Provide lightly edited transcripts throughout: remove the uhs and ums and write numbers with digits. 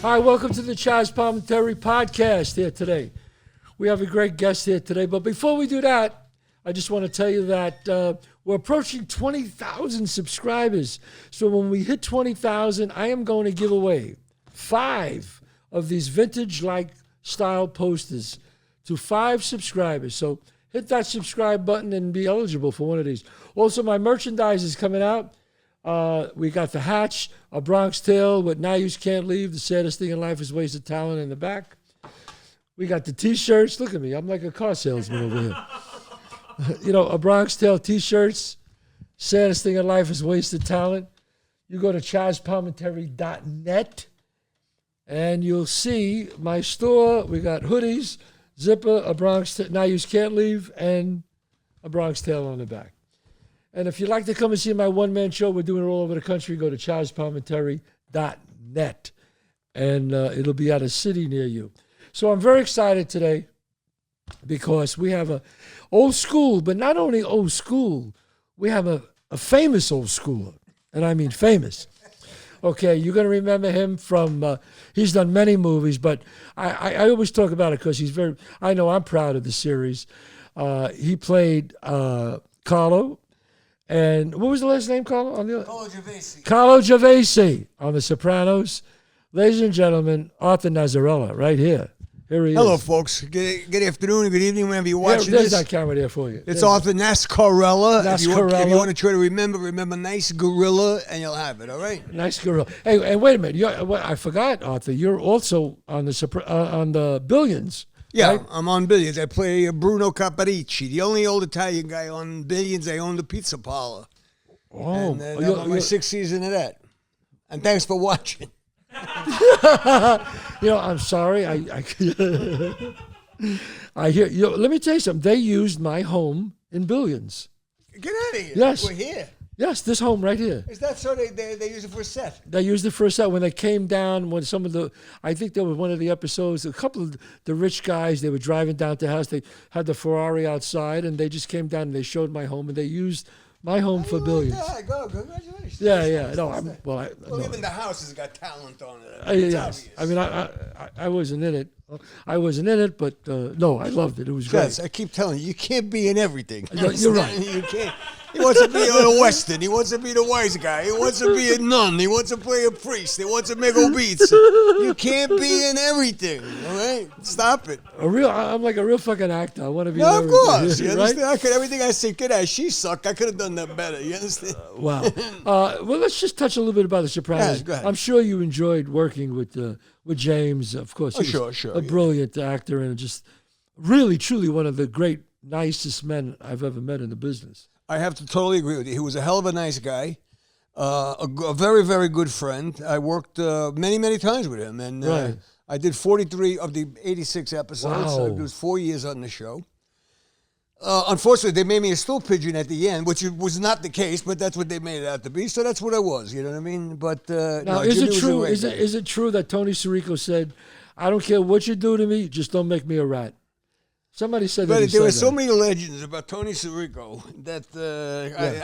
Hi, welcome to the Chazz Palminteri podcast here today. We have a great guest here today, but before we do that, I just want to tell you that we're approaching 20,000 subscribers. So when we hit 20,000, I am going to give away 5 of these vintage-like style posters to 5 subscribers. So hit that subscribe button and be eligible for one of these. Also, my merchandise is coming out. We got the hatch, a Bronx Tale with Now You Can't Leave, the saddest thing in life is wasted talent in the back. We got the T-shirts. Look at me. I'm like a car salesman over here. You know, a Bronx Tale T-shirts, saddest thing in life is wasted talent. You go to chazzpalminteri.net and you'll see my store. We got hoodies, zipper, a Bronx Tale, Now You Can't Leave, and a Bronx Tale on the back. And if you'd like to come and see my one-man show, we're doing it all over the country. Go to chazzpalminteri.net, and it'll be at a city near you. So I'm very excited today because we have a old school, but not only old school, we have a famous old schooler, and I mean famous. Okay, you're going to remember him from, he's done many movies, but I always talk about it because he's very, I know I'm proud of the series. He played Carlo. And what was the last name, Carlo? Carlo Gervasi. Carlo Gervasi on The Sopranos. Ladies and gentlemen, Arthur Nascarella, right here. Here he is. Hello, folks. Good afternoon, good evening, whenever you're watching There's this. that camera there for you. It's Arthur Nascarella. Nascarella. If you want to try to remember nice gorilla, and you'll have it, all right? Nice gorilla. Hey, and wait a minute. I forgot, Arthur. You're also on the Billions. Yeah, right? I'm on Billions. I play Bruno Caparici, the only old Italian guy on Billions. I own the pizza parlor. Oh. And I'm on my 6th season of that. And thanks for watching. You know, I'm sorry. I hear you. Let me tell you something. They used my home in Billions. Get out of here. Yes. We're here. Yes, this home right here. Is that so they use it for a set? They used it for a set when they came down. When some of the, I think there was one of the episodes. A couple of the rich guys, they were driving down to the house. They had the Ferrari outside, and they just came down and they showed my home, and they used my home for Billions. Yeah, go, congratulations. Yeah. No, Even the house has got talent on it. Yes. I mean, I wasn't in it. I wasn't in it, but no, I loved it. It was great. Yes, I keep telling you, you can't be in everything. You're right. You can't. He wants to be a Western. He wants to be the wise guy. He wants to be a nun. He wants to play a priest. He wants to make beats. You can't be in everything. All right, stop it. I'm like a real fucking actor. I want to be. No, of course. You right? understand? Everything I say, kid, she sucked. I could have done that better. You understand? Wow. Well, let's just touch a little bit about The Sopranos. Yeah, go ahead. I'm sure you enjoyed working with James. Of course, he was sure. A brilliant actor and just really, truly one of the great, nicest men I've ever met in the business. I have to totally agree with you. He was a hell of a nice guy, a very, very good friend. I worked many, many times with him, and right. I did 43 of the 86 episodes. Wow. So it was 4 years on the show. Unfortunately, they made me a stool pigeon at the end, which was not the case, but that's what they made it out to be. So that's what I was. You know what I mean? But now, is it true? Is it true that Tony Sirico said, "I don't care what you do to me, just don't make me a rat"? Somebody said that. But there were so many legends about Tony Sirico that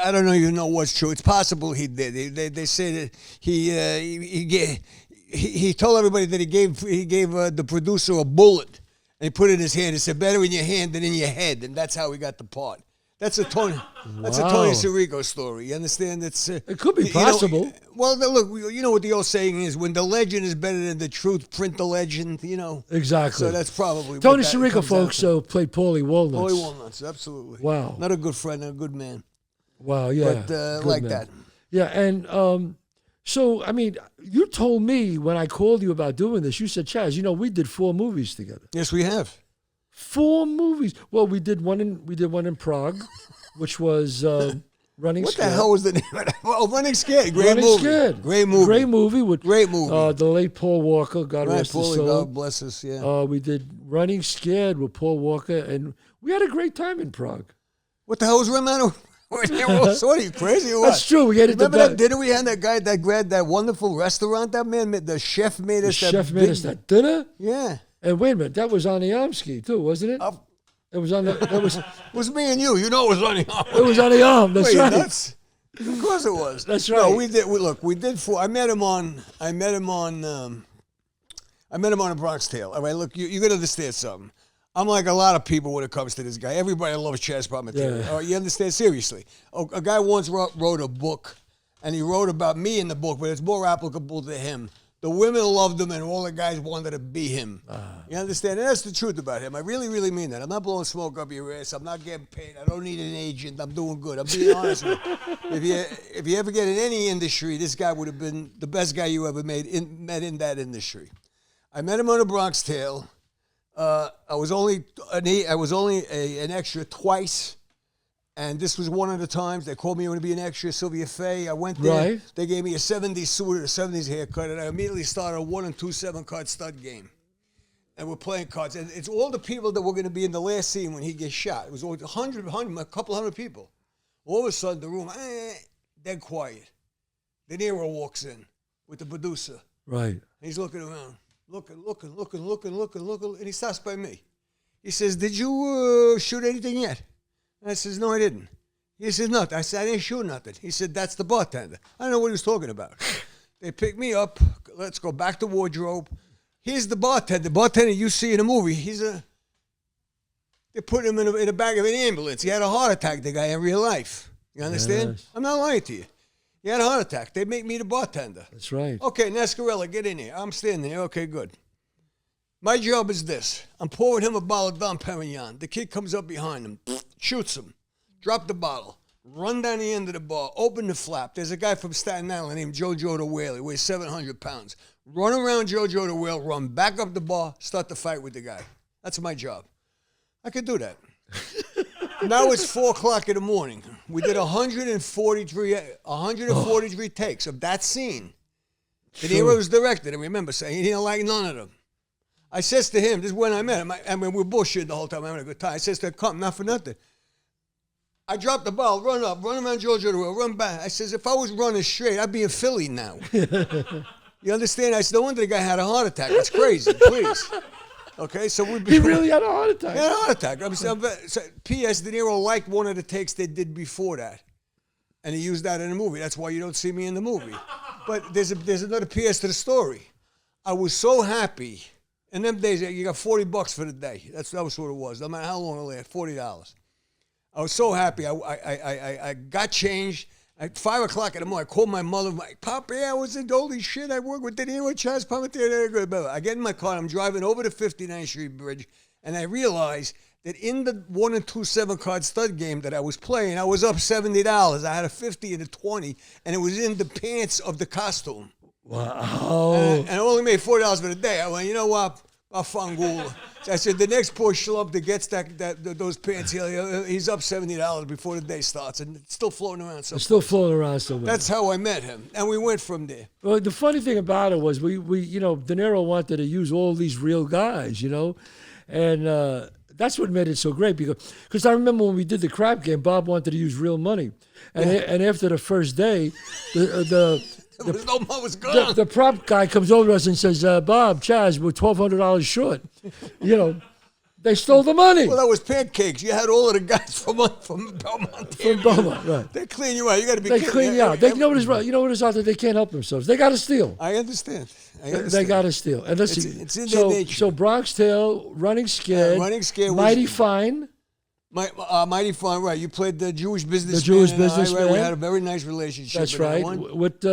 I don't even know what's true. It's possible he did. They say that he told everybody that he gave the producer a bullet and he put it in his hand. He said, "Better in your hand than in your head," and that's how he got the part. That's a Tony Sirico story. You understand? It could be possible. Well, look, you know what the old saying is: when the legend is better than the truth, print the legend. You know exactly. So that's probably Tony Sirico, folks. Played Paulie Walnuts. Paulie Walnuts, absolutely. Wow, not a good friend, a good man. Wow, yeah, but like man. That. Yeah, and so I mean, you told me when I called you about doing this, you said, Chazz, we did 4 movies together. Yes, we have. 4 movies. Well, we did one in Prague, which was Running Scared. Scared. What the hell was the name of that? Oh, Running Scared. Great movie. Great movie. Great movie with the late Paul Walker. God rest his soul. God bless us. Yeah. We did Running Scared with Paul Walker, and we had a great time in Prague. What the hell was Romano? What are you crazy or what? That's true. We had it. Remember that dinner we had? That guy that grabbed that wonderful restaurant. That man, the chef made us. That dinner. Yeah. And wait a minute, that was on the Omsky too, wasn't it? It was on the. It was me and you. You know, it was on the arm. It was on the arm. That's right. Nuts? Of course it was. That's right. No, we did. We did 4. I met him on I met him on a Bronx Tale. All right, look, you got to understand something. I'm like a lot of people when it comes to this guy. Everybody loves Chazz Palminteri. Yeah. All right, you understand? Seriously. A guy once wrote a book, and he wrote about me in the book, but it's more applicable to him. The women loved him, and all the guys wanted to be him. You understand? And that's the truth about him. I really, really mean that. I'm not blowing smoke up your ass. I'm not getting paid. I don't need an agent. I'm doing good. I'm being honest with you. If you ever get in any industry, this guy would have been the best guy you ever met in that industry. I met him on a Bronx Tale. I was only an extra twice. And this was one of the times they called me to be an extra, Sylvia Fay. I went there. Right. They gave me a 70s suit, a 70s haircut, and I immediately started a 1 and 2 7-card stud game. And we're playing cards. And it's all the people that were going to be in the last scene when he gets shot. It was a couple hundred people. All of a sudden, the room, dead quiet. De Niro walks in with the producer. Right. And he's looking around, looking, and he stops by me. He says, "Did you shoot anything yet?" I says, "No, I didn't." He says, "Nothing." I said, "I didn't shoot nothing." He said, "That's the bartender." I don't know what he was talking about. They picked me up. Let's go back to wardrobe. Here's the bartender. The bartender you see in the movie. They put him in the back of an ambulance. He had a heart attack, the guy, in real life. You understand? Yes. I'm not lying to you. He had a heart attack. They make me the bartender. That's right. Okay, Nascarella, get in here. I'm standing here. Okay, good. My job is this. I'm pouring him a bottle of Dom Perignon. The kid comes up behind him, shoots him, drop the bottle, run down the end of the bar, open the flap. There's a guy from Staten Island named Jojo the Whale. He weighs 700 pounds. Run around Jojo the Whale, run back up the bar, start the fight with the guy. That's my job. I could do that. Now it's 4 o'clock in the morning. We did 143 takes of that scene. The Nero's directed, and remember saying he didn't like none of them. I says to him, this is when I met him. I mean, we're bullshitting the whole time, having a good time. I says to him, "Come, not for nothing." I dropped the ball, run up, run around Georgia the World, run back. I says, if I was running straight, I'd be in Philly now. You understand? I said, no wonder the guy had a heart attack. That's crazy, please. Okay, so he really had a heart attack. He had a heart attack. P.S. De Niro liked one of the takes they did before that. And he used that in the movie. That's why you don't see me in the movie. But there's another P.S. to the story. I was so happy. In them days, you got $40 for the day. That was what it was. No matter how long it lasted, $40. I was so happy. I got changed. At 5 o'clock in the morning, I called my mother. I'm like, "Papa, I was in holy shit. I work with De Niro, Chazz Palminteri." I get in my car. I'm driving over the 59th Street Bridge, and I realized that in the 1 and 2 7-card stud game that I was playing, I was up $70. I had a 50 and a 20, and it was in the pants of the costume. Wow. And I only made $4 for the day. I went, you know what? So I said, the next poor schlub that gets those pants, he's up $70 before the day starts, and it's still floating around somewhere. It's still floating around somewhere. That's how I met him, and we went from there. Well, the funny thing about it was we De Niro wanted to use all these real guys, and that's what made it so great because I remember when we did the crap game, Bob wanted to use real money, and after the first day, the prop guy comes over to us and says, "Bob, Chazz, we're $1,200 short." They stole the money. Well, that was pancakes. You had all of the guys from Belmont. From Belmont, right? They clean you out. You got to be. They clean you out. They know what is right. You know what is out there. They can't help themselves. They got to steal. I understand. They got to steal. And listen, it's in their nature. So Bronx Tale, Running Scared, Mighty Fine. Mighty Fine, right? You played the Jewish businessman. The Jewish businessman. Right? We had a very nice relationship. That's right. With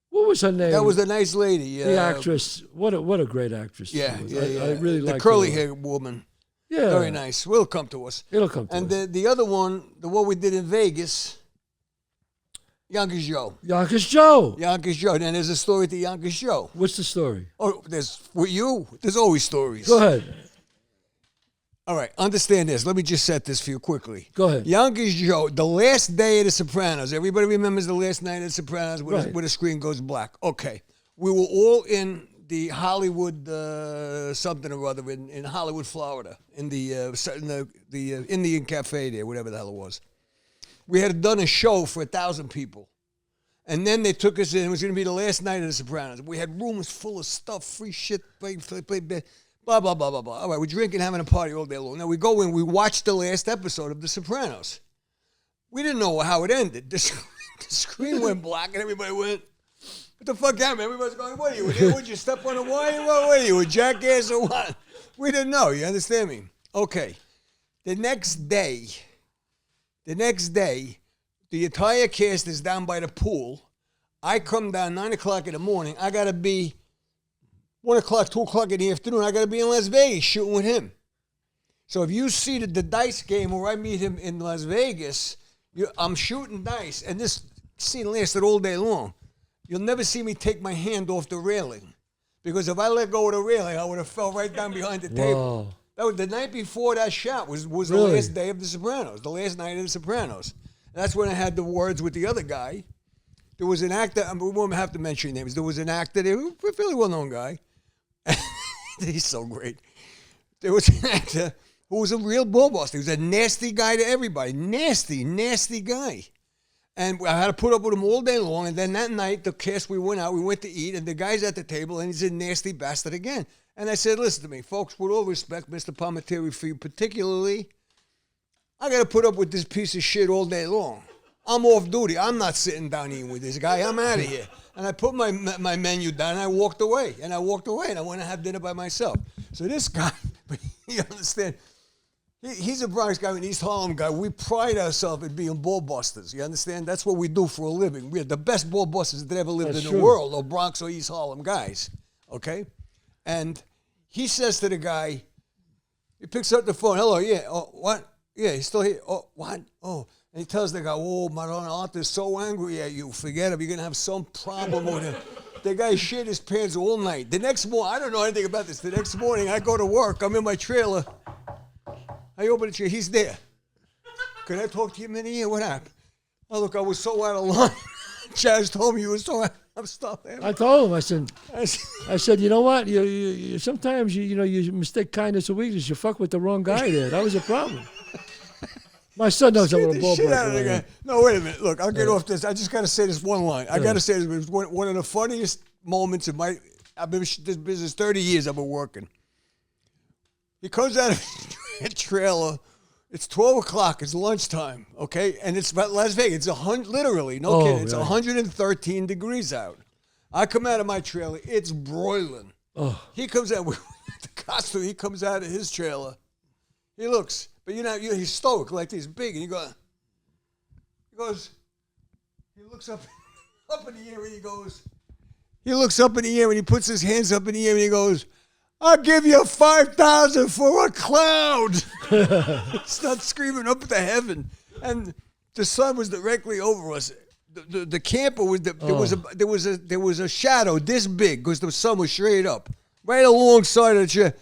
what was her name? That was a nice lady. The actress. What a great actress. Yeah. I really like the curly hair woman. Yeah. Very nice. Will come to us. It'll come to us. And the other one, the one we did in Vegas, Yonkers Joe. Yonkers Joe. And there's a story to Yonkers Joe. What's the story? Oh, there's always stories. Go ahead. All right, understand this. Let me just set this for you quickly. Go ahead. Yonkers Joe, the last day of The Sopranos. Everybody remembers the last night of The Sopranos where the screen goes black. Okay. We were all in the Hollywood something or other in Hollywood, Florida, in the Indian Cafe there, whatever the hell it was. We had done a show for 1,000 people. And then they took us in. It was going to be the last night of The Sopranos. We had rooms full of stuff, free shit, play, blah, blah, blah, blah, blah. All right, we're drinking, having a party all day long. Now we go in, we watch the last episode of The Sopranos. We didn't know how it ended. The screen went black and everybody went, What the fuck happened? Everybody's going, what are you? Would you step on a wire? What are you, a jackass or what? We didn't know. You understand me? Okay. The next day, the entire cast is down by the pool. I come down 9 o'clock in the morning. I got to be 1 o'clock, 2 o'clock in the afternoon. I got to be in Las Vegas shooting with him. So if you see the dice game where I meet him in Las Vegas, I'm shooting dice, and this scene lasted all day long. You'll never see me take my hand off the railing, because if I let go of the railing, I would have fell right down behind the table. That was the night before that shot was really? The last day of The Sopranos, the last night of The Sopranos. And that's when I had the words with the other guy. There was an actor, we won't have to mention names. There was an actor there, a fairly well-known guy. He's so great. There was an actor who was a real bullbuster. He was a nasty guy to everybody. Nasty, nasty guy. And I had to put up with him all day long. And then that night, the cast, we went out, we went to eat, and the guy's at the table, and he's a nasty bastard again. And I said, listen to me, folks, with all respect, Mr. Palminteri, for you particularly, I got to put up with this piece of shit all day long. I'm off duty. I'm not sitting down eating with this guy. I'm out of here. And I put my menu down, and I walked away. And I went and I had dinner by myself. So this guy, you understand, he's a Bronx guy, an East Harlem guy. We pride ourselves in being ball busters. You understand? That's what we do for a living. We're the best ball busters that ever lived in the world, or Bronx or East Harlem guys. Okay? And he says to the guy, he picks up the phone. Hello, yeah. Oh, what? Yeah, he's still here. Oh, what? Oh. And he tells the guy, oh, my Arthur's so angry at you. Forget him. You're going to have some problem with him. The guy shit his pants all night. The next morning, I don't know anything about this. The next morning, I go to work. I'm in my trailer. I open the trailer. He's there. Can I talk to you a minute here? What happened? Oh, look, I was so out of line. Chazz told me you were so out. I'm stopping. I told him, I said, you know what? You sometimes, you mistake kindness or weakness. You fuck with the wrong guy there. That was a problem. My son knows I'm a ball breaker. No, wait a minute. Look, I'll get off this. I just got to say this one line. I got to say this. It was one of the funniest moments in I've been in this business 30 years. I've been working. He comes out of a trailer. It's 12 o'clock. It's lunchtime, okay? And it's about Las Vegas. It's literally, no kidding. It's 113 degrees out. I come out of my trailer. It's broiling. Oh. He comes out with the costume. He comes out of his trailer. He looks. But he's stoic like this, big, and he looks up in the air, and he looks up in the air, and he puts his hands up in the air, and he goes, I'll give you 5,000 for a cloud. He starts screaming up to heaven, and the sun was directly over us. The camper was there was a shadow this big because the sun was straight up, right alongside of the chair,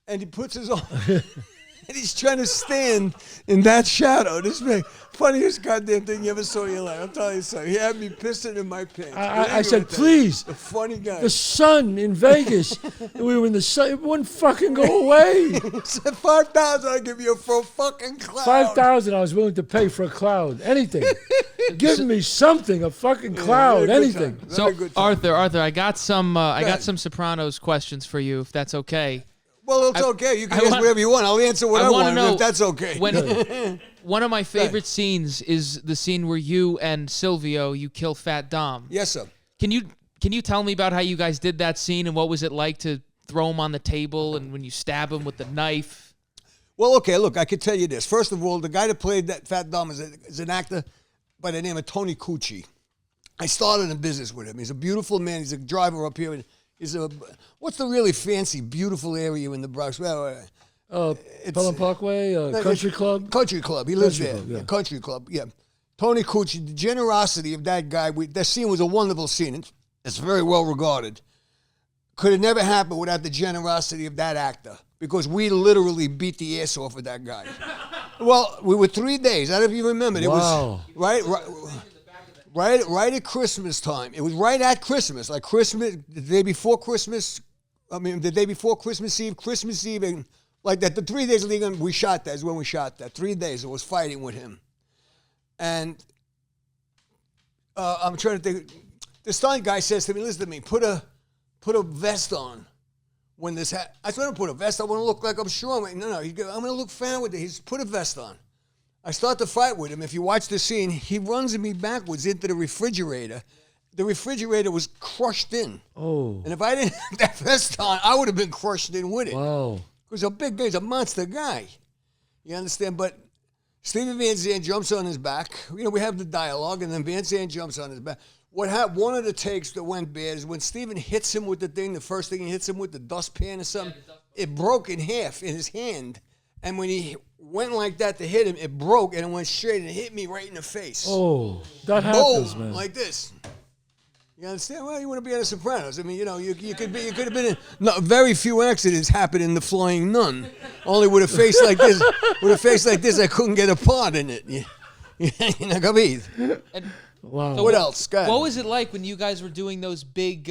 and he puts his arm. And he's trying to stand in that shadow. This is funniest goddamn thing you ever saw in your life. I'm telling you something. He had me pissing in my pants. I said, please. The funny guy. The sun in Vegas. We were in the sun. It wouldn't fucking go away. He said, 5,000 I'll give you for a fucking cloud. 5,000 I was willing to pay for a cloud. Anything. Give me something, a fucking cloud, anything. So, Arthur, I got some Sopranos questions for you, if that's okay. Well, it's okay. You can ask whatever you want. I'll answer what I want if that's okay. One of my favorite scenes is the scene where you and Silvio, you kill Fat Dom. Yes, sir. Can you tell me about how you guys did that scene and what was it like to throw him on the table and when you stab him with the knife? Well, okay, look, I can tell you this. First of all, the guy that played that Fat Dom is an actor by the name of Tony Cucci. I started in business with him. He's a beautiful man. He's a driver up here. What's the really fancy, beautiful area in the Bronx? Well, Pelham Parkway, Country Club. Country Club. He lives there. Yeah. Country Club. Yeah. Tony Cucci. The generosity of that guy. That scene was a wonderful scene. It's very well regarded. Could have never happened without the generosity of that actor, because we literally beat the ass off of that guy. Well, we were 3 days. I don't know if you remember. It was right at Christmas time. It was right at Christmas, like Christmas, the day before Christmas. The day before Christmas Eve, and like that. The 3 days leading, we shot that. Is when we shot that. 3 days. I was fighting with him, and I'm trying to think. The stunt guy says to me, "Listen to me. Put a vest on when this." I said, "I don't put a vest. I want to look like I'm strong." No. I'm going to look fine with it. He's put a vest on. I start to fight with him. If you watch the scene, he runs me backwards into the refrigerator, the refrigerator was crushed in. Oh. And if I didn't have that vest on, I would have been crushed in with it. Wow. Because a big guy, he's a monster guy. You understand? But Steven Van Zandt jumps on his back. You know, we have the dialogue, and then Van Zandt jumps on his back. One of the takes that went bad is when Steven hits him with the thing, the first thing he hits him with, the dustpan or something, it broke in half in his hand. And when he went like that to hit him, it broke, and it went straight and it hit me right in the face. Oh, that happens, Boom, man. like this. You understand? Well, you want to be on the Sopranos. I mean, you know, you could have been in. No, very few accidents happen in The Flying Nun. Only with a face like this. With a face like this, I couldn't get a part in it. You know, come eat. Wow. So what else? Go ahead. What was it like when you guys were doing those big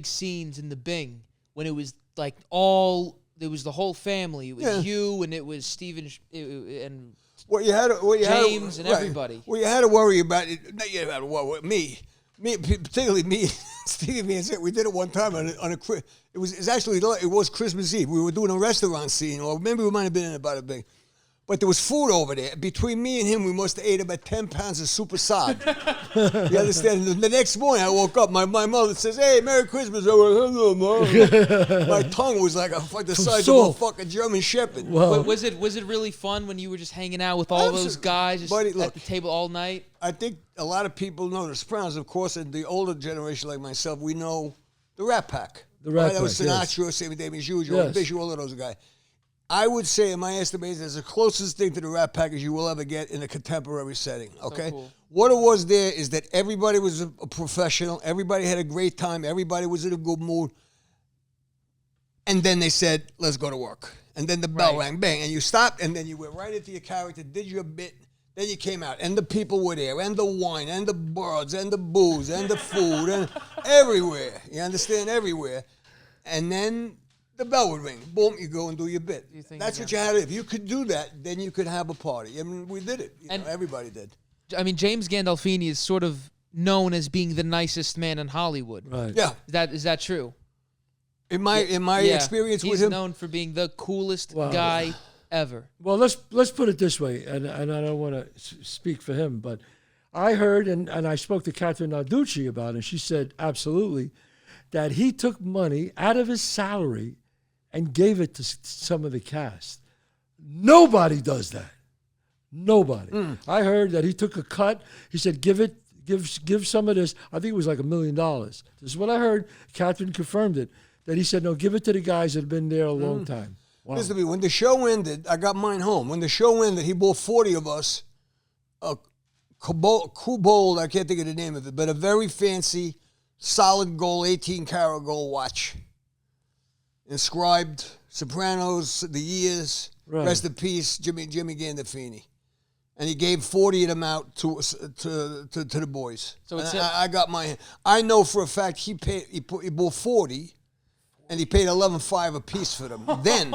scenes in the Bing? When it was like it was the whole family. It was you and it was Steven and James and everybody. Well, you had to worry about it. Not you had to worry. Me, particularly me, Stevie Van Zandt. We did it one time on a. It was Christmas Eve. We were doing a restaurant scene, or maybe we might have been in about a Bing. But there was food over there. Between me and him, we must have ate about 10 pounds of super sod. You understand? The next morning, I woke up. My mother says, "Hey, Merry Christmas." I went, "Hello, Mom." My tongue was like the size of a fucking German Shepherd. Wow. Was it really fun when you were just hanging out with all those guys just at the table all night? I think a lot of people know the Sopranos, of course, and the older generation like myself, we know the Rat Pack. The Rat Pack, That was Sinatra, Sammy Davis Jr., Bishop, all of those guys. I would say, in my estimation, it's the closest thing to the Rat Pack as you will ever get in a contemporary setting, okay? So cool. What it was there is that everybody was a professional. Everybody had a great time. Everybody was in a good mood. And then they said, let's go to work. And then the bell rang, bang, and you stopped, and then you went right into your character, did your bit, then you came out, and the people were there, and the wine, and the birds, and the booze, and the food, and everywhere. You understand? Everywhere. And then the bell would ring. Boom, you go and do your bit. That's what you had to do. If you could do that, then you could have a party. I mean, we did it. You know, everybody did. I mean, James Gandolfini is sort of known as being the nicest man in Hollywood. Right. Yeah. Is that true? In my experience with him, he's known for being the coolest guy ever. Well, let's put it this way, and I don't want to speak for him, but I heard, and I spoke to Catherine Narducci about it, and she said absolutely that he took money out of his salary and gave it to some of the cast. Nobody does that. Nobody. I heard that he took a cut. He said, give some of this. I think it was like $1 million. This is what I heard. Catherine confirmed it. That he said, no, give it to the guys that have been there a long time. Wow. Listen to me. When the show ended, I got mine home. When the show ended, he bought 40 of us a Kubold, I can't think of the name of it, but a very fancy, solid gold, 18-karat gold watch. Inscribed Sopranos, the years, rest in peace, Jimmy Gandolfini. And he gave 40 of them out to the boys. So I got my. I know for a fact he bought 40, and he paid $11.5 a piece for them. Then,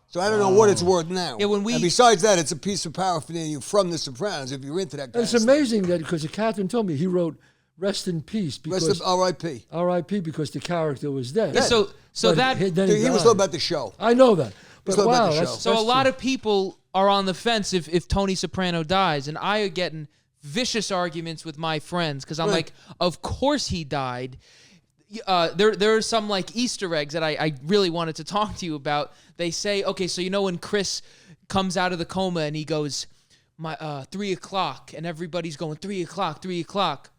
so I don't know what it's worth now. Yeah, and besides that, it's a piece of paraphernalia from The Sopranos. If you're into that, kind it's amazing that because Catherine told me he wrote "Rest in Peace" because rest of R.I.P. R.I.P. because the character was dead. Yeah, so that he was talking about the show. I know that. But wow, that's a lot of people are on the fence if Tony Soprano dies, and I are getting vicious arguments with my friends because I'm like, of course he died. There are some like Easter eggs that I really wanted to talk to you about. They say, okay, so you know when Chris comes out of the coma and he goes, 3 o'clock, and everybody's going 3 o'clock, 3 o'clock.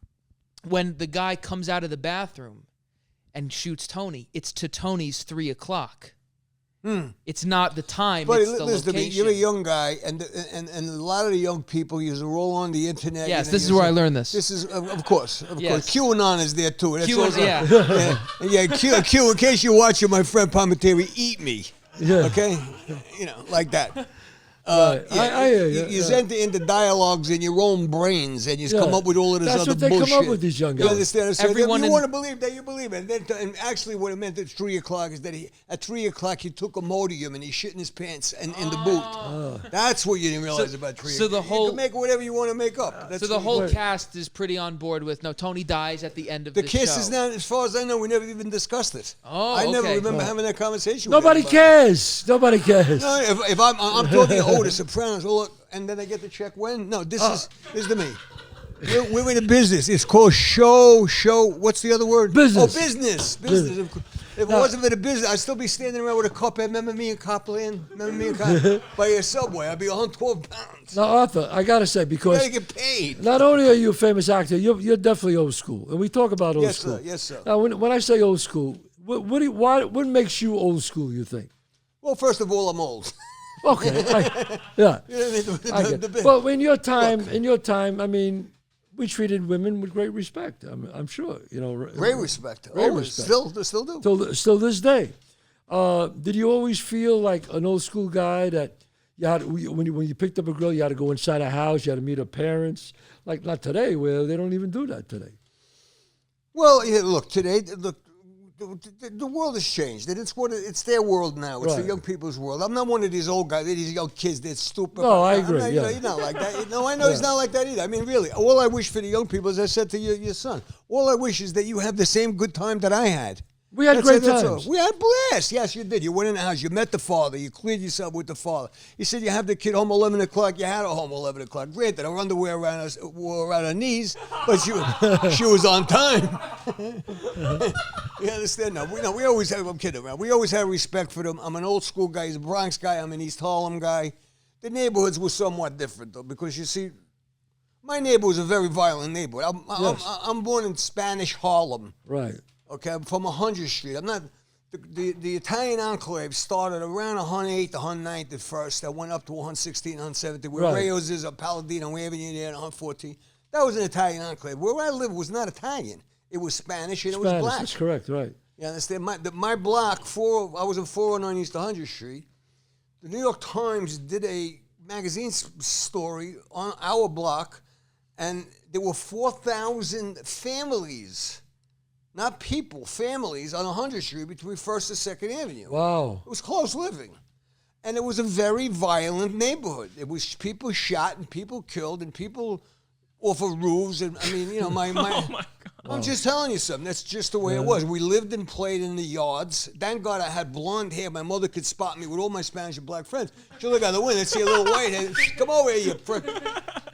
When the guy comes out of the bathroom and shoots Tony, it's to Tony's 3 o'clock. It's not the time. But it's the listen location. to me. You're a young guy, and a lot of the young people use a roll on the internet. Yes, this is where I learned this. This is of course. QAnon is there too. That's Q, in case you're watching, my friend Palminteri, eat me. Yeah. Okay, like that. You enter into dialogues in your own brains, and you come up with all of this other bullshit. That's what they come up with, these young guys. You understand? So you want to believe that, you believe it. And actually what it meant at 3 o'clock is that at 3 o'clock he took Imodium and he shit in his pants in the boot. That's what you didn't realize about 3 o'clock. You can make whatever you want to make up. So the whole cast is pretty on board with, no, Tony dies at the end of the show. The kiss is not, as far as I know, we never even discussed it. I never remember having that conversation Nobody with cares. Nobody cares. No, if I'm talking, The Sopranos, look, and then I get the check when? No, this is to me. We're in a business. It's called show. What's the other word? Business. Oh, business. If it wasn't for the business, I'd still be standing around with a cup. Remember me and Copland? By your Subway. I'd be 112 pounds. Now, Arthur, I got to say, You because gotta get paid. not only are you a famous actor, you're definitely old school. And we talk about old school. Yes, sir. Now, when I say old school, what makes you old school, you think? Well, first of all, I'm old. Okay. Yeah. You know what I mean? Well, in your time, I mean, we treated women with great respect. I'm sure, you know. Great respect. Great Always. respect. Still do. Still this day. Did you always feel like an old school guy that you had when you picked up a girl, you had to go inside a house, you had to meet her parents? Like not today, where they don't even do that today. Well, yeah, look, today, the world has changed. It's their world now. It's the Right. young people's world. I'm not one of these old guys, these young kids that's stupid. No, I agree, Not, yeah. He's not like that. No, I know he's not like that either. I mean, really, all I wish for the young people, as I said to your son, all I wish is that you have the same good time that I had. We had great times. All. We had blast. Yes, you did. You went in the house. You met the father. You cleared yourself with the father. You said you have the kid home 11 o'clock. You had her home 11 o'clock. Granted, her underwear wore around her knees, but she was on time. You understand? No, we always have. I'm kidding around. We always had respect for them. I'm an old school guy. He's a Bronx guy. I'm an East Harlem guy. The neighborhoods were somewhat different though, because you see, my neighborhood was a very violent neighborhood. I'm born in Spanish Harlem. Right. Okay, I'm from 100th Street. I'm not. The Italian enclave started around 108th to 109th at first. That went up to 116, 117. Where Right. Rayo's is, Paladino, we have there, 114. That was an Italian enclave. Where I lived was not Italian. It was Spanish and it was black. That's correct. Right. You understand? My block, I was in 409 East 100th Street. The New York Times did a magazine story on our block, and there were 4,000 families. Not people, families on 100th Street between 1st and 2nd Avenue. Wow. It was close living. And it was a very violent neighborhood. It was people shot and people killed and people off of roofs. And I mean, you know, my Oh my God. I'm just telling you something. That's just the way it was. We lived and played in the yards. Thank God I had blonde hair. My mother could spot me with all my Spanish and black friends. She'd look out the window and see a little white head. Come over here, you prick.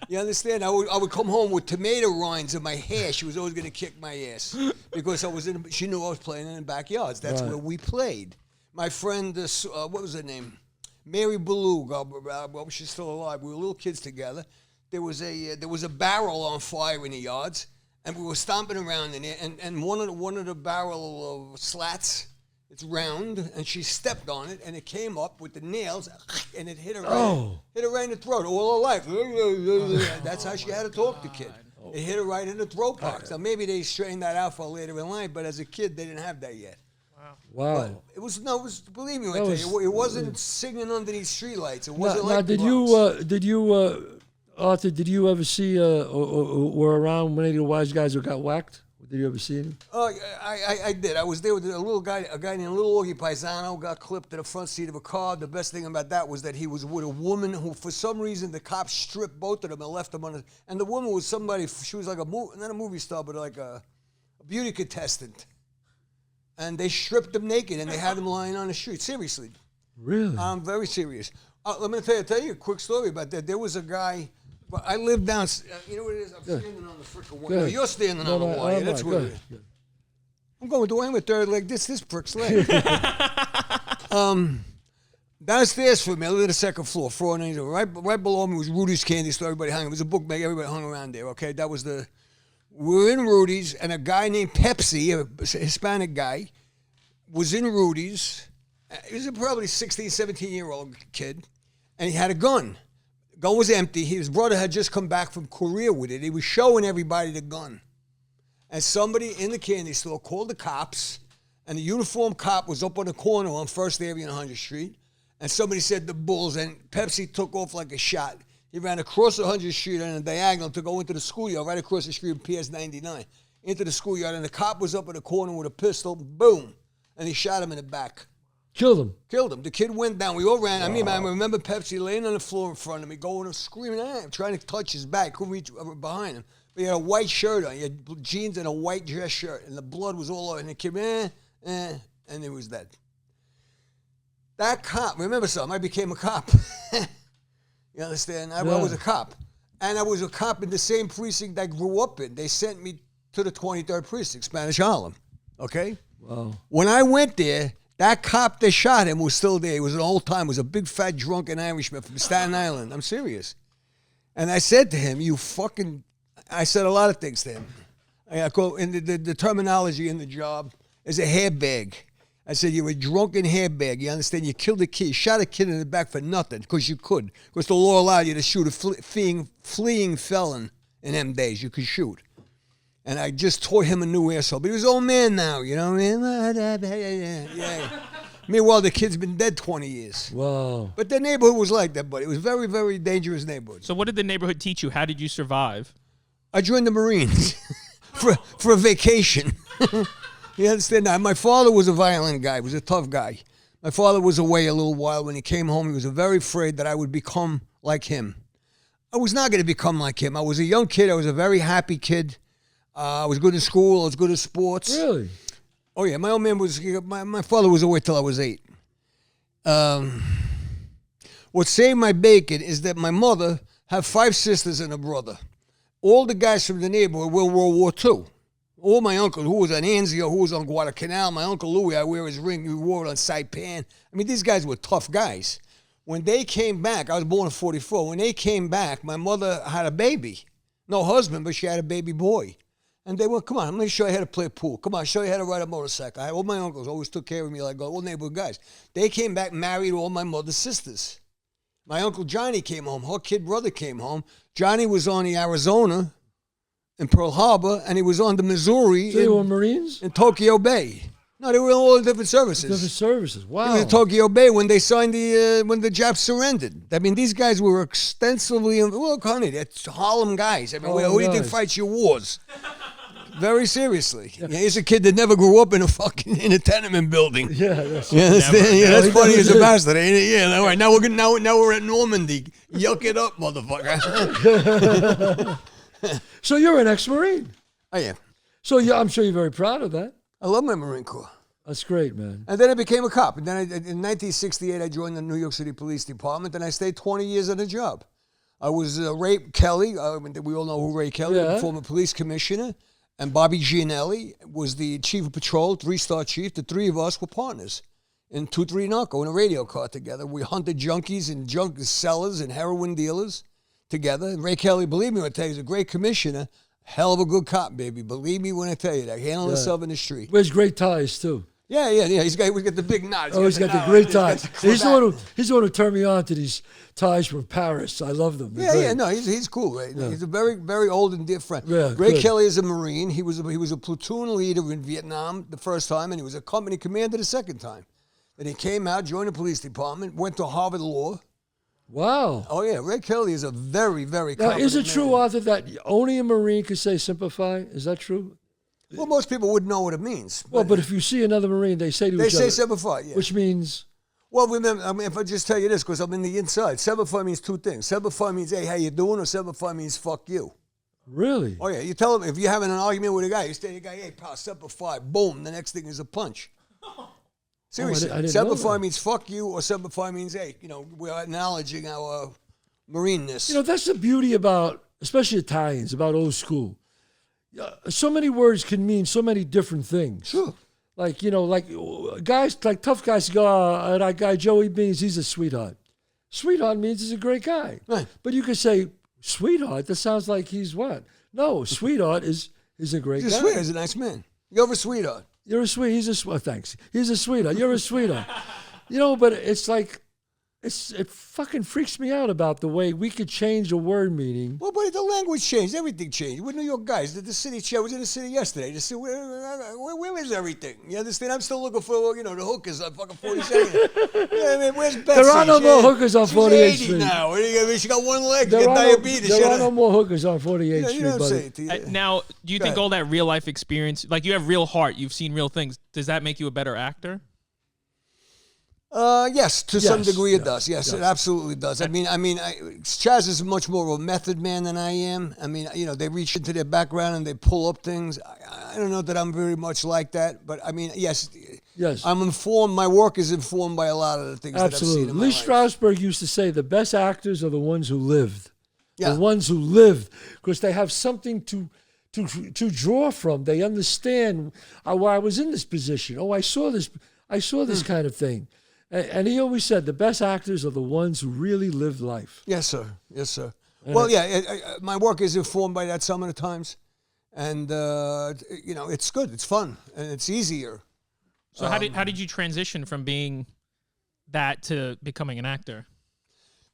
You understand? I would come home with tomato rinds in my hair. She was always going to kick my ass because she knew I was playing in the backyards. That's where we played. My friend, what was her name? Mary Ballou. God, she's still alive. We were little kids together. There was a barrel on fire in the yards, and we were stomping around in it. And one of the barrel slats, it's round, and she stepped on it, and it came up with the nails, and it hit her right in the throat all her life. That's how she had to talk to kid. It hit her right in the throat box. Now maybe they straightened that out for later in life, but as a kid they didn't have that yet. Wow. But it was believe me when I tell you, it wasn't singing underneath streetlights. It wasn't Now, like did you Arthur? Did you ever see or were around when any of the wise guys who got whacked? Did you ever see him? Oh, I did. I was there with a guy named Little Augie Paisano, got clipped in the front seat of a car. The best thing about that was that he was with a woman who, for some reason, the cops stripped both of them and left them on. And the woman was somebody. She was like not a movie star, but like a beauty contestant. And they stripped them naked and they had them lying on the street. Seriously. Really? I'm very serious. Let me tell you a quick story about that. There was a guy. I lived down. You know what it is? I'm standing on the frickin' wire. No, you're standing on the wire. That's what it is. I'm going to I'm a third leg. This prick's leg. Downstairs for me, I lived on the second floor, 490. Right below me was Rudy's Candy Store. Everybody hung. It was a bookmaker. Everybody hung around there. Okay, that was the. We were in Rudy's, and a guy named Pepsi, a Hispanic guy, was in Rudy's. He was a probably 16, 17-year-old kid, and he had a gun. The gun was empty. His brother had just come back from Korea with it. He was showing everybody the gun. And somebody in the candy store called the cops, and the uniformed cop was up on the corner on 1st Avenue and 100th Street, and somebody said the Bulls, and Pepsi took off like a shot. He ran across 100th Street on a diagonal to go into the schoolyard, right across the street of PS 99, into the schoolyard, and the cop was up in the corner with a pistol, boom, and he shot him in the back. Killed him. Killed him. The kid went down. We all ran. Wow. I remember Pepsi laying on the floor in front of me, going and screaming, trying to touch his back. Couldn't reach behind him. But he had a white shirt on. He had jeans and a white dress shirt, and the blood was all over. And the kid, and it was dead. That cop, remember something, I became a cop. You understand? I was a cop. And I was a cop in the same precinct I grew up in. They sent me to the 23rd precinct, Spanish Harlem. Okay? Wow. When I went there, that cop that shot him was still there. He was an old time. He was a big, fat, drunken Irishman from Staten Island. I'm serious. And I said to him, I said a lot of things to him. I call in the terminology in the job is a hairbag. I said, you're a drunken hairbag. You understand? You killed a kid. You shot a kid in the back for nothing because you could. Because the law allowed you to shoot a fleeing felon in them days. You could shoot. And I just tore him a new asshole. But he was an old man now, you know what I mean? Yeah. Meanwhile, the kid's been dead 20 years. Wow. But the neighborhood was like that, buddy. It was a very, very dangerous neighborhood. So what did the neighborhood teach you? How did you survive? I joined the Marines for a vacation. You understand? Now, my father was a violent guy. He was a tough guy. My father was away a little while. When he came home, he was very afraid that I would become like him. I was not going to become like him. I was a young kid. I was a very happy kid. I was good in school. I was good at sports. Really? Oh, yeah. My old man was, my father was away till I was 8. What saved my bacon is that my mother had 5 sisters and a brother. All the guys from the neighborhood were World War II. All my uncles, who was on Anzio, who was on Guadalcanal, my Uncle Louis, I wear his ring, he wore it on Saipan. I mean, these guys were tough guys. When they came back, I was born in 44. When they came back, my mother had a baby. No husband, but she had a baby boy. And they went, come on, I'm going to show you how to play pool. Come on, show you how to ride a motorcycle. All my uncles always took care of me like all neighborhood guys. They came back, married all my mother's sisters. My Uncle Johnny came home. Her kid brother came home. Johnny was on the Arizona in Pearl Harbor, and he was on the Missouri So they were Marines? in Tokyo Bay. No, they were in all different services. Different services. Wow. He was in Tokyo Bay when they signed when the Japs surrendered. I mean, these guys were extensively, look, honey, that's Harlem guys. I mean, who do you think fights your wars? Very seriously. Yeah, he's a kid that never grew up in a tenement building. Yeah, that's You understand? Yeah, that's funny as a did. bastard, ain't it? Yeah, all right. Now we're at Normandy. Yuck it up, motherfucker. So you're an ex-Marine. I am. So I'm sure you're very proud of that. I love my Marine Corps. That's great, man. And then I became a cop. And then in 1968, I joined the New York City Police Department, and I stayed 20 years on the job. I was Ray Kelly. We all know who Ray Kelly is, Yeah. former police commissioner. And Bobby Gianelli was the chief of patrol, 3-star chief. The three of us were partners in 2-3 Narco in a radio car together. We hunted junkies and junk sellers and heroin dealers together. And Ray Kelly, believe me when I tell you, he's a great commissioner. Hell of a good cop, baby. Believe me when I tell you that. Handle himself in the street. Wears great ties, too. Yeah. We got the big knot. He's got the great ties. He's the one who turned me on to these ties from Paris. I love them. They're great. No, he's cool. Right? Yeah. He's a very, very old and dear friend. Yeah, Ray good. Kelly is a Marine. He was a platoon leader in Vietnam the first time, and he was a company commander the second time. Then he came out, joined the police department, went to Harvard Law. Wow. Oh yeah, Ray Kelly is a very, very Now, competent is it true, man. Arthur, that only a Marine could say simplify? Is that true? Well, most people wouldn't know what it means. Well, but if you see another Marine, they say to they each say other. simplify, yeah. Which means, Well, remember, I mean, if I just tell you this, because I'm in the inside, simplify means 2 things. Simplify means, hey, how you doing? Or simplify means, fuck you. really? Oh, yeah, you tell him, if you're having an argument with a guy, you say to the guy, hey, pal, simplify, boom, the next thing is a punch. Seriously, I didn't know simplify that. means fuck you, or simplify means, hey, we're acknowledging our Marine-ness. That's the beauty about, especially Italians, about old school. So many words can mean so many different things. Sure. Like guys, like tough guys go, that guy Joey Beans, he's a sweetheart. Sweetheart means he's a great guy. Right. But you could say, sweetheart, that sounds like he's what? No, sweetheart is a great He's guy. a sweetheart, he's a nice man. You're a sweetheart. You're a he's a thanks. He's a sweetheart. You're a sweetheart. But it's like, it fucking freaks me out about the way we could change a word meaning. Well, but the language changed. Everything changed. We're New York guys. The city, I was in the city yesterday. The city, where is everything? You understand? I'm still looking for, the hookers on fucking 42nd. Yeah, I mean, where's Betsy? There are no more hookers on 48th She's 80 Street. now. What are you gonna be? She got one leg. She There got are, diabetes. there are no more hookers on 48th Street, You know what I'm buddy. saying to you? Now, do you think all that real life experience, like you have real heart, you've seen real things, does that make you a better actor? Yes, to some Yes, degree it yes, does. Yes, yes. it absolutely does. Chazz is much more of a method man than I am. I mean, they reach into their background and they pull up things. I don't know that I'm very much like that, but I mean, yes, I'm informed. My work is informed by a lot of the things that I've seen Absolutely. in my Lee life. Strasberg used to say the best actors are the ones who lived. Yeah. The ones who lived, because they have something to draw from. They understand why I was in this position. Oh, I saw this kind of thing. And he always said the best actors are the ones who really lived life. Yes, sir. Yes, sir. Well, yeah, my work is informed by that some of the times. And, it's good. It's fun. And it's easier. So how did you transition from being that to becoming an actor?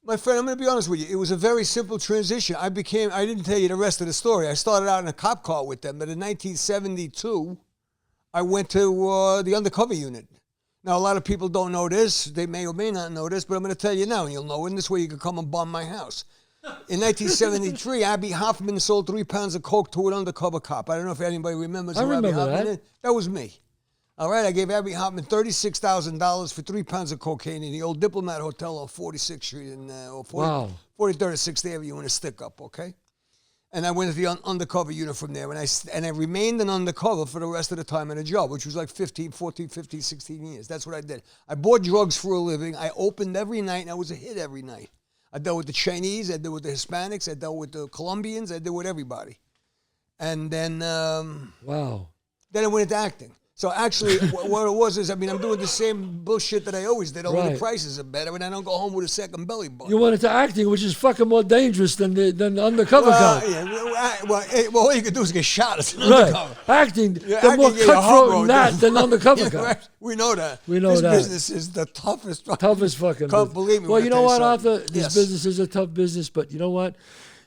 My friend, I'm going to be honest with you. It was a very simple transition. I didn't tell you the rest of the story. I started out in a cop car with them. But in 1972, I went to the undercover unit. Now, a lot of people don't know this. They may or may not know this, but I'm going to tell you now, and you'll know. In this way, you can come and bomb my house. In 1973, Abby Hoffman sold 3 pounds of coke to an undercover cop. I don't know if anybody remembers. I remember Abby Hoffman that. is. That was me. All right, I gave Abby Hoffman $36,000 for 3 pounds of cocaine in the old Diplomat Hotel on 46th Street or 43rd or 6th Avenue in a stick-up, okay? And I went to the undercover unit from there, and I remained an undercover for the rest of the time in a job, which was like 15, 16 years. That's what I did. I bought drugs for a living. I opened every night, and I was a hit every night. I dealt with the Chinese. I dealt with the Hispanics. I dealt with the Colombians. I dealt with everybody. And then... Then I went into acting. So actually, what it was is, I'm doing the same bullshit that I always did. Only the prices are better, and I don't go home with a second belly button. You went into acting, which is fucking more dangerous than the undercover guy. Yeah, well, all you can do is get shot as an undercover. Acting, they're more cutthroat than undercover guys. Right. We know that. This business is the toughest. Toughest fucking Can't business. believe me. Well, you know what, Arthur? This Yes. business is a tough business, but you know what?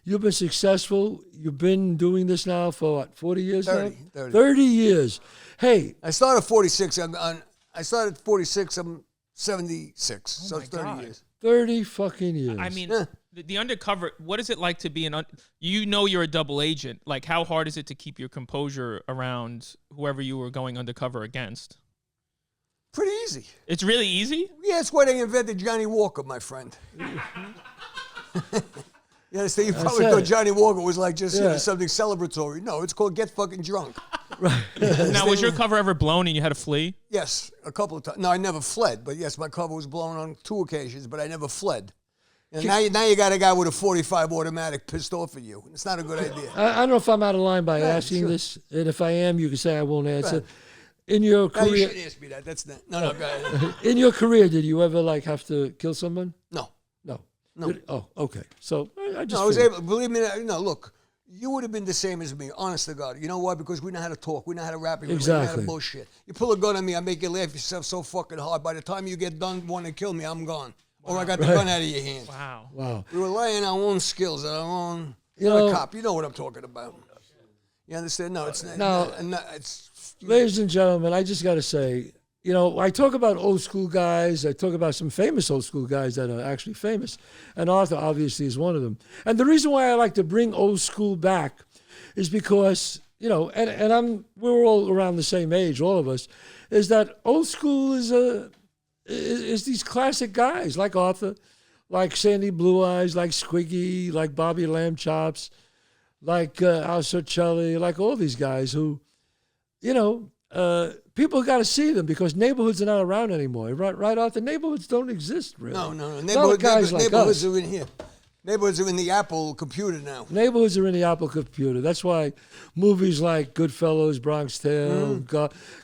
You've been successful. You've been doing this now for what, 40 years 30, now? 30. 30 years. Hey. I started 46. I started 46. I'm 76. So it's 30 God. years. 30 fucking years. I mean, the undercover, what is it like to be you're a double agent. Like, how hard is it to keep your composure around whoever you were going undercover against? Pretty easy. It's really easy? Yeah, it's why they invented Johnny Walker, my friend. You understand? You probably thought Johnny Walker was like just something celebratory. No, it's called Get Fucking Drunk. Right. Now, was your cover ever blown and you had to flee? Yes, a couple of times. No, I never fled, but yes, my cover was blown on 2 occasions, but I never fled. And now you got a guy with a .45 automatic pissed off at you. It's not a good idea. I don't know if I'm out of line by asking sure. this, and if I am, you can say I won't answer. In your No, you career, shouldn't ask me that. That's not. No, go ahead. in your career, did you ever have to kill someone? No. No. Okay. So I just. No, I was figured. able. Believe me. Look, you would have been the same as me. Honest to God. You know why? Because we know how to talk. We know how to rap. We know how Exactly. to bullshit. You pull a gun on me, I make you laugh yourself so fucking hard. By the time you get done wanting to kill me, I'm gone. Or I got the gun out of your hand. Wow. We rely on our own skills, our own. You You're know- a cop. You know what I'm talking about. You understand? No, it's not. No. It's. Ladies and gentlemen, I just got to say, I talk about old school guys. I talk about some famous old school guys that are actually famous. And Arthur obviously is one of them. And the reason why I like to bring old school back is because, we're all around the same age, all of us, is that old school is these classic guys like Arthur, like Sandy Blue Eyes, like Squiggy, like Bobby Lamb Chops, like Al Sarcelli, like all these guys who, people got to see them because neighborhoods are not around anymore. Right, Arthur? Neighborhoods don't exist, really. No. Guys like Neighborhoods us. are in here. Neighborhoods are in the Apple computer now. Neighborhoods are in the Apple computer. That's why movies like Goodfellas, Bronx Tale,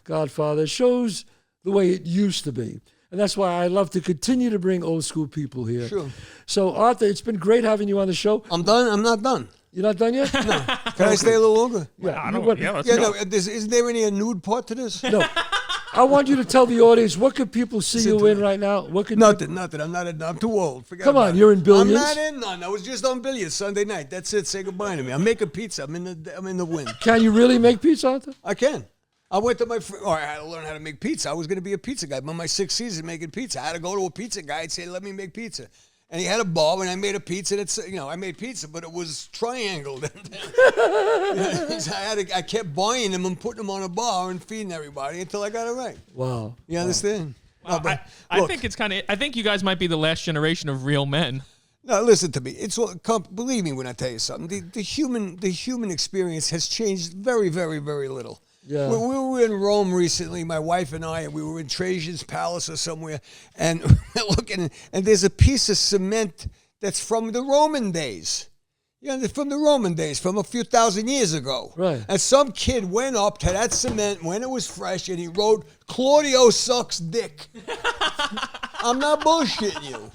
Godfather shows the way it used to be. And that's why I love to continue to bring old school people here. Sure. So, Arthur, it's been great having you on the show. I'm done. I'm not done. You're not done yet? No. Can I stay a little longer? I don't, let's Yeah, go. no. Isn't there any nude part to this? No. I want you to tell the audience, what could people see you in right now? What could Nothing. I'm not. I'm too old. Forget Come about on, it. you're in billions? I'm not in none. I was just on billions Sunday night. That's it. Say goodbye to me. I'm making pizza. I'm in the wind. Can you really make pizza, Arthur? I can. I went to I had to learn how to make pizza. I was going to be a pizza guy. By my 6th season making pizza, I had to go to a pizza guy and say, let me make pizza. And he had a bar, and I made a pizza. I made pizza, but it was triangled. I kept buying them and putting them on a bar and feeding everybody until I got it right. Wow. You understand? Well, I think I think you guys might be the last generation of real men. No, listen to me. It's all, believe me when I tell you something. The human experience has changed very, very, very little. Yeah. We were in Rome recently, my wife and I, and we were in Trajan's Palace or somewhere, and we're looking, and there's a piece of cement that's from the Roman days. from the Roman days, from a few thousand years ago. Right. And some kid went up to that cement when it was fresh and he wrote, Claudio sucks dick. I'm not bullshitting you.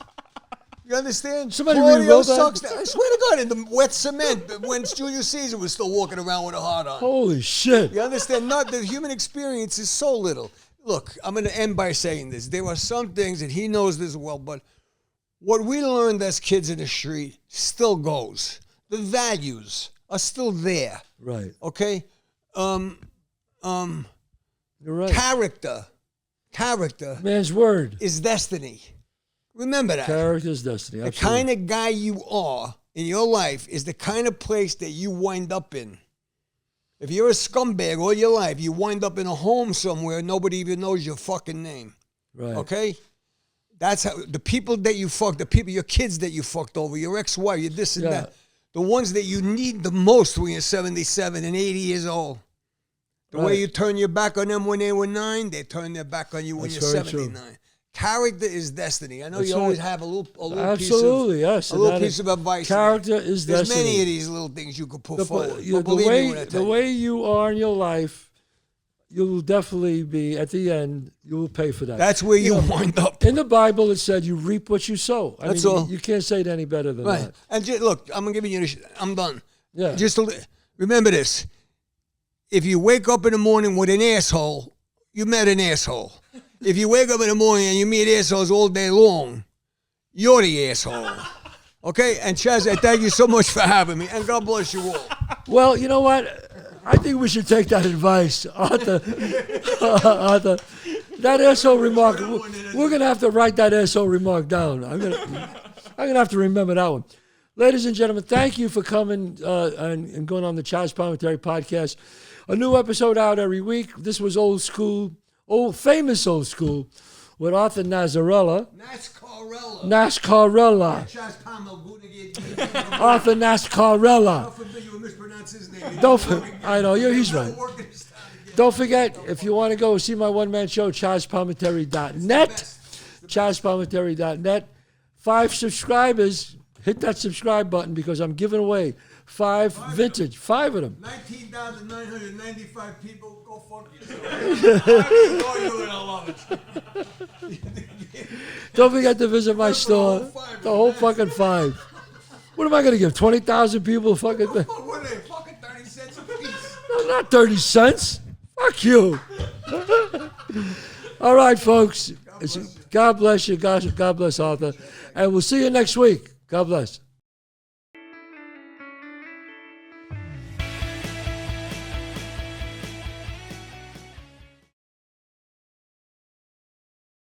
You understand? Somebody Claudio rewrote that? sucks dick. I swear to God, in the wet cement when Julius Caesar was still walking around with a heart on. Holy shit. You understand? Not the human experience is so little. Look, I'm going to end by saying this. There are some things that he knows this well, but what we learned as kids in the street still goes. The values are still there. Right. Okay? You're right. Character Man's word. is destiny. Remember that. Character's destiny. The Absolutely. kind of guy you are in your life is the kind of place that you wind up in. If you're a scumbag all your life, you wind up in a home somewhere, nobody even knows your fucking name. Right. Okay? That's how the people that you fucked, your kids that you fucked over, your ex-wife, your this and that. The ones that you need the most when you're 77 and 80 years old. The way you turn your back on them when they were 9, they turn their back on you when That's you're very 79. true. Character is destiny. I know That's you right. always have a little Absolutely, yes. a little And piece of advice. Character is There's destiny. many of these little things you could put forward. The But believe me when I way tell the you. way you are in your life, you will definitely be at the end. You will pay for that. That's where you wind up. In the Bible, it said you reap what you sow. That's all. You can't say it any better than Right. that. And just, look, I'm gonna give you this. I'm done. Yeah. Just remember this. If you wake up in the morning with an asshole, you met an asshole. If you wake up in the morning and you meet assholes all day long, you're the asshole. Okay? And Chazz, I thank you so much for having me. And God bless you all. Well, you know what? I think we should take that advice, Arthur. Arthur, that asshole remark. We're gonna have to write that asshole remark down. I'm gonna have to remember that one. Ladies and gentlemen, thank you for coming and going on the Chazz Palminteri podcast. A new episode out every week. This was famous old school, with Arthur Nascarella. Nascarella. Chazz Palminteri. Arthur Nascarella. forbid you mispronounce his name. I know, he's right. Don't forget, if you want to go see my one-man show, ChazzPalminteri.net. ChazzPalminteri.net. 5 subscribers. Hit that subscribe button because I'm giving away 5 vintage, 5 of them. 19,995 people. Go fuck yourself. I love it. Don't forget to visit my store. The whole fucking 5. What am I going to give? 20,000 people fucking thing? What are they? Fucking 30 cents a piece. No, not 30 cents. Fuck you. All right, folks. God bless you. God bless Arthur. And we'll see you next week. God bless.